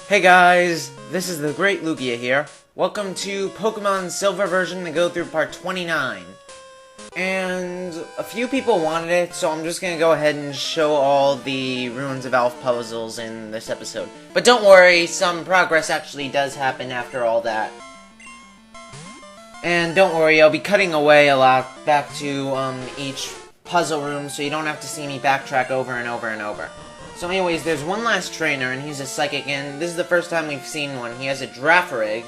Hey guys, this is the Great Lugia here. Welcome to Pokemon Silver version to go through part 29. And a few people wanted it, so I'm just gonna go ahead and show all the Ruins of Alph puzzles in this episode. But don't worry, some progress actually does happen after all that. And don't worry, I'll be cutting away a lot back to each puzzle room, so you don't have to see me backtrack over and over and over. So anyways, there's one last trainer, and he's a Psychic, and this is the first time we've seen one. He has a Girafarig,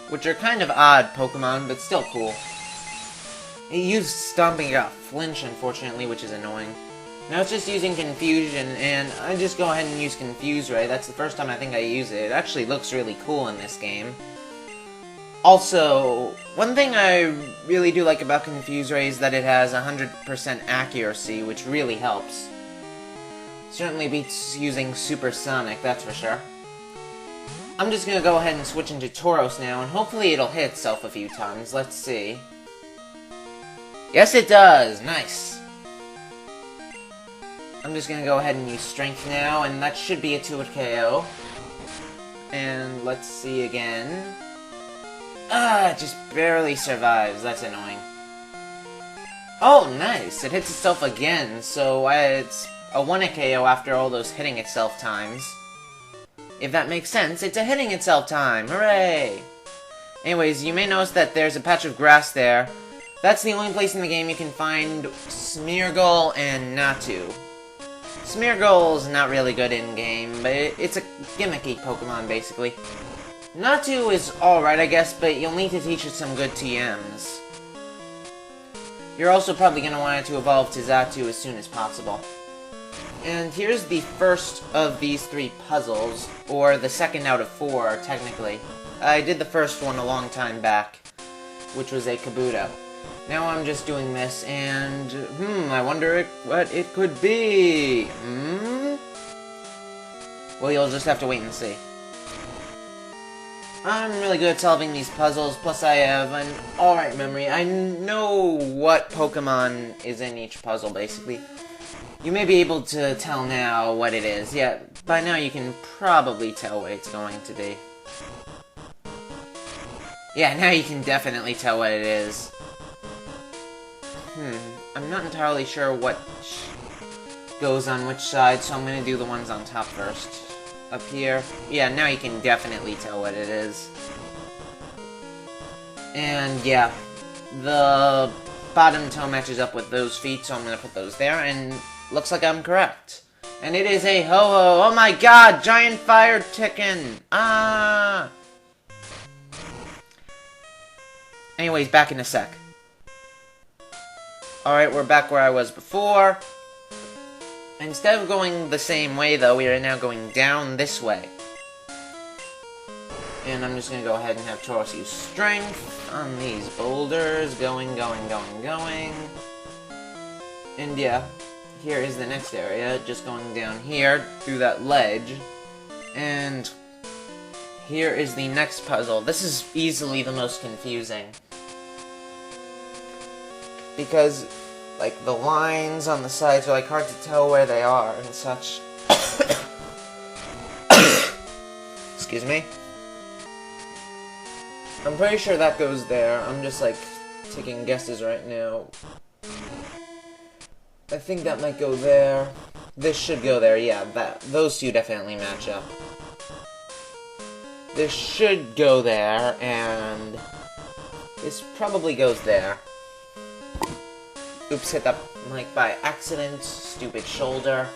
which are kind of odd Pokemon, but still cool. He used Stomping, got Flinch, unfortunately, which is annoying. Now it's just using Confusion, and I just go ahead and use Confuse Ray. That's the first time I think I use it. It actually looks really cool in this game. Also, one thing I really do like about Confuse Ray is that it has 100% accuracy, which really helps. Certainly beats using Supersonic, that's for sure. I'm just gonna go ahead and switch into Tauros now, and hopefully it'll hit itself a few times. Let's see. Yes, it does! Nice! I'm just gonna go ahead and use Strength now, and that should be a 2-hit KO. And let's see again. Ah, it just barely survives. That's annoying. Oh, nice! It hits itself again, so it's a 1-hit KO after all those hitting itself times. If that makes sense, it's a hitting itself time! Hooray! Anyways, you may notice that there's a patch of grass there. That's the only place in the game you can find Smeargle and Natu. Smeargle's not really good in-game, but it's a gimmicky Pokemon, basically. Natu is alright, I guess, but you'll need to teach it some good TMs. You're also probably going to want it to evolve to Xatu as soon as possible. And here's the first of these 3 puzzles, or the second out of 4, technically. I did the first one a long time back, which was a Kabuto. Now I'm just doing this, and, I wonder what it could be. Well, you'll just have to wait and see. I'm really good at solving these puzzles, plus I have an alright memory. I know what Pokemon is in each puzzle, basically. You may be able to tell now what it is. Yeah, by now you can probably tell what it's going to be. Yeah, now you can definitely tell what it is. I'm not entirely sure what goes on which side, so I'm gonna do the ones on top first. Up here. Yeah, now you can definitely tell what it is. And yeah, the bottom toe matches up with those feet, so I'm gonna put those there, and looks like I'm correct. And it is a Ho-Oh! Oh my god! Giant fire chicken! Ah! Anyways, back in a sec. Alright, we're back where I was before. Instead of going the same way, though, we are now going down this way. And I'm just gonna go ahead and have Tauros use Strength on these boulders. Going. And yeah. Here is the next area, just going down here, through that ledge. And here is the next puzzle. This is easily the most confusing. Because, like, the lines on the sides are, like, hard to tell where they are and such. Excuse me. I'm pretty sure that goes there. I'm just, like, taking guesses right now. I think that might go there. This should go there, yeah, those two definitely match up. This should go there, and this probably goes there. Oops, hit that mic by accident. Stupid shoulder.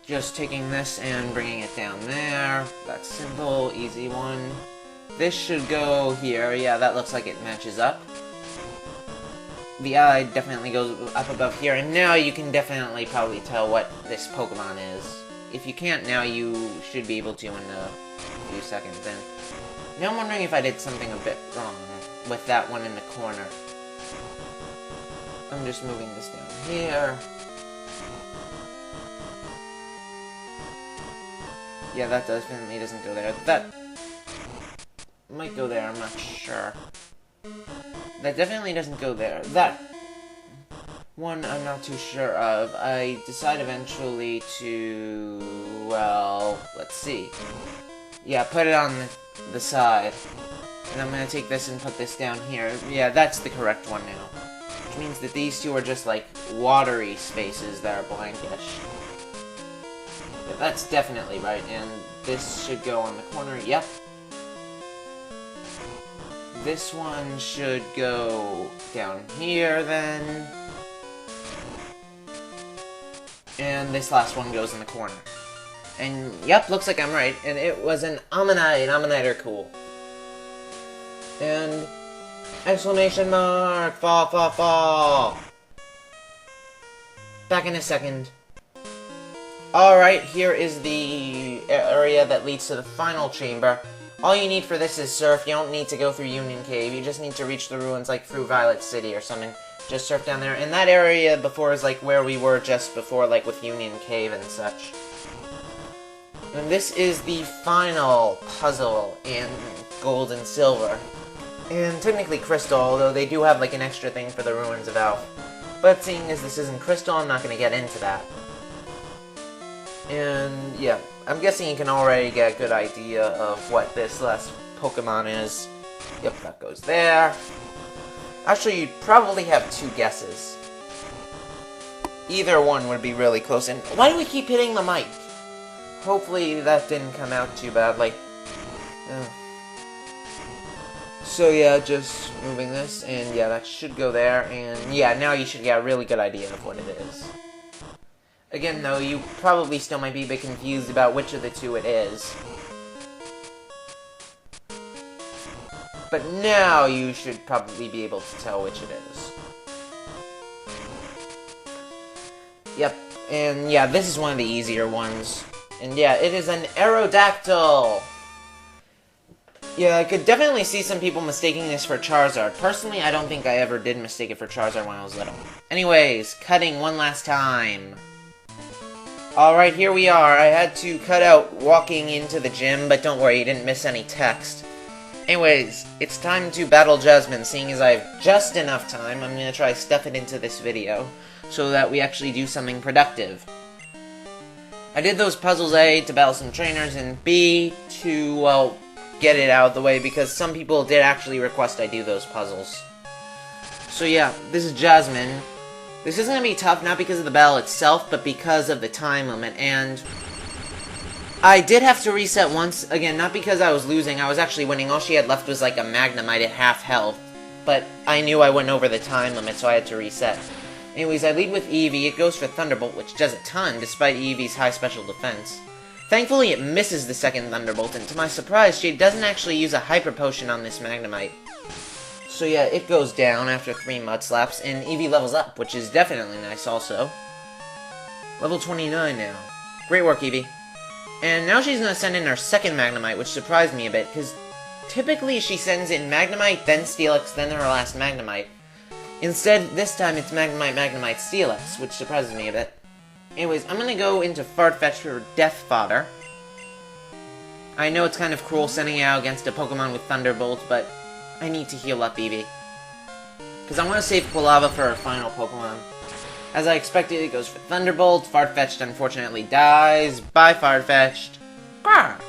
Just taking this and bringing it down there. That's simple, easy one. This should go here. Yeah, that looks like it matches up. The eye definitely goes up above here, and now you can definitely probably tell what this Pokemon is. If you can't now, you should be able to in a few seconds. And now I'm wondering if I did something a bit wrong with that one in the corner. I'm just moving this down here. Yeah, that definitely doesn't go there. That might go there, I'm not sure. That definitely doesn't go there. one I'm not too sure of. I decide eventually to, well, let's see. Yeah, put it on the side. And I'm gonna take this and put this down here. Yeah, that's the correct one now. Which means that these two are just like watery spaces that are blankish. Yeah, that's definitely right, and this should go on the corner. Yep. This one should go down here then. And this last one goes in the corner. And yep, looks like I'm right. And it was an Ammonite. Ammonite are cool. And exclamation mark! Fall, fall, fall! Back in a second. Alright, here is the area that leads to the final chamber. All you need for this is surf. You don't need to go through Union Cave. You just need to reach the ruins like through Violet City or something. Just surf down there. And that area before is like where we were just before, like with Union Cave and such. And this is the final puzzle in Gold and Silver. And technically Crystal, although they do have like an extra thing for the ruins of Alph. But seeing as this isn't Crystal, I'm not going to get into that. And yeah, I'm guessing you can already get a good idea of what this last Pokemon is. Yep, that goes there. Actually, you'd probably have two guesses. Either one would be really close. And why do we keep hitting the mic? Hopefully that didn't come out too badly. So yeah, just moving this, and yeah, that should go there, and yeah, now you should get a really good idea of what it is. Again, though, you probably still might be a bit confused about which of the two it is. But now you should probably be able to tell which it is. Yep, and yeah, this is one of the easier ones. And yeah, it is an Aerodactyl! Yeah, I could definitely see some people mistaking this for Charizard. Personally, I don't think I ever did mistake it for Charizard when I was little. Anyways, cutting one last time. Alright, here we are. I had to cut out walking into the gym, but don't worry, you didn't miss any text. Anyways, it's time to battle Jasmine. Seeing as I have just enough time, I'm gonna try to stuff it into this video, so that we actually do something productive. I did those puzzles A, to battle some trainers, and B, to, well, get it out of the way, because some people did actually request I do those puzzles. So yeah, this is Jasmine. This isn't going to be tough, not because of the battle itself, but because of the time limit, and I did have to reset once, again, not because I was losing, I was actually winning. All she had left was like a Magnemite at half health, but I knew I went over the time limit, so I had to reset. Anyways, I lead with Eevee. It goes for Thunderbolt, which does a ton, despite Eevee's high special defense. Thankfully, it misses the second Thunderbolt, and to my surprise, she doesn't actually use a Hyper Potion on this Magnemite. So yeah, it goes down after 3 Mud Slaps, and Eevee levels up, which is definitely nice also. Level 29 now. Great work, Eevee. And now she's going to send in her second Magnemite, which surprised me a bit, because typically she sends in Magnemite, then Steelix, then her last Magnemite. Instead, this time it's Magnemite, Magnemite, Steelix, which surprises me a bit. Anyways, I'm gonna go into Farfetch for Death Fodder. I know it's kind of cruel sending it out against a Pokemon with Thunderbolt, but I need to heal up Eevee. Because I want to save Quilava for our final Pokemon. As I expected, it goes for Thunderbolt. Farfetch'd unfortunately dies. Bye, Farfetch'd. Grr!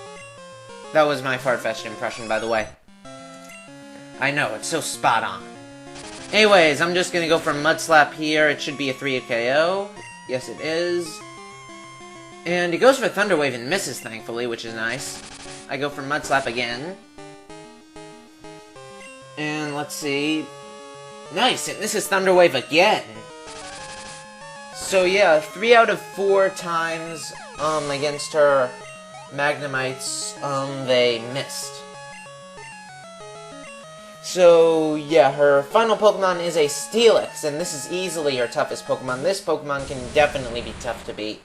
That was my Farfetch'd impression, by the way. I know, it's so spot on. Anyways, I'm just gonna go for Mud Slap here. It should be a 3 KO. Yes, it is. And it goes for Thunder Wave and misses, thankfully, which is nice. I go for Mud Slap again. And let's see. Nice, it misses Thunder Wave again. So yeah, 3 out of 4 times against her Magnemites, they missed. So, yeah, her final Pokemon is a Steelix, and this is easily her toughest Pokemon. This Pokemon can definitely be tough to beat.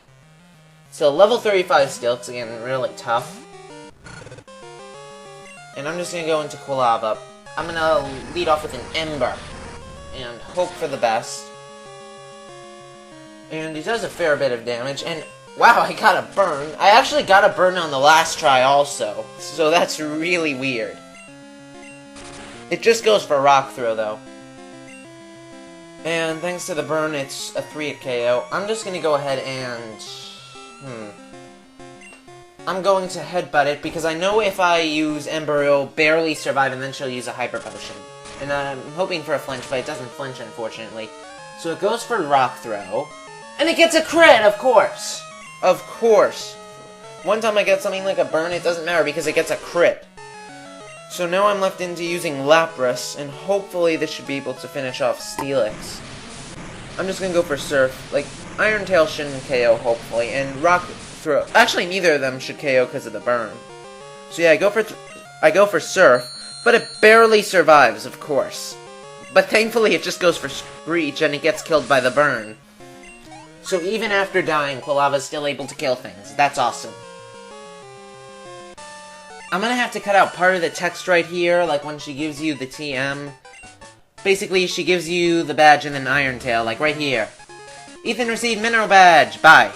So, level 35 Steelix, again, really tough. And I'm just going to go into Quilava. I'm going to lead off with an Ember, and hope for the best. And he does a fair bit of damage, and wow, I got a burn. I actually got a burn on the last try also, so that's really weird. It just goes for Rock Throw, though. And thanks to the burn, it's a 3-hit KO. I'm just gonna go ahead and... I'm going to headbutt it, because I know if I use Ember, it'll barely survive, and then she'll use a Hyper Potion. And I'm hoping for a flinch, but it doesn't flinch, unfortunately. So it goes for Rock Throw. And it gets a crit, of course! Of course! One time I get something like a burn, it doesn't matter, because it gets a crit. So now I'm left into using Lapras, and hopefully this should be able to finish off Steelix. I'm just gonna go for Surf. Like, Iron Tail shouldn't KO, hopefully, and Rock Throw... Actually, neither of them should KO because of the burn. So yeah, I go for Surf, but it barely survives, of course. But thankfully it just goes for Screech, and it gets killed by the burn. So even after dying, Quilava's still able to kill things. That's awesome. I'm gonna have to cut out part of the text right here, like when she gives you the TM. Basically, she gives you the badge and then Iron Tail, like right here. Ethan received Mineral Badge! Bye!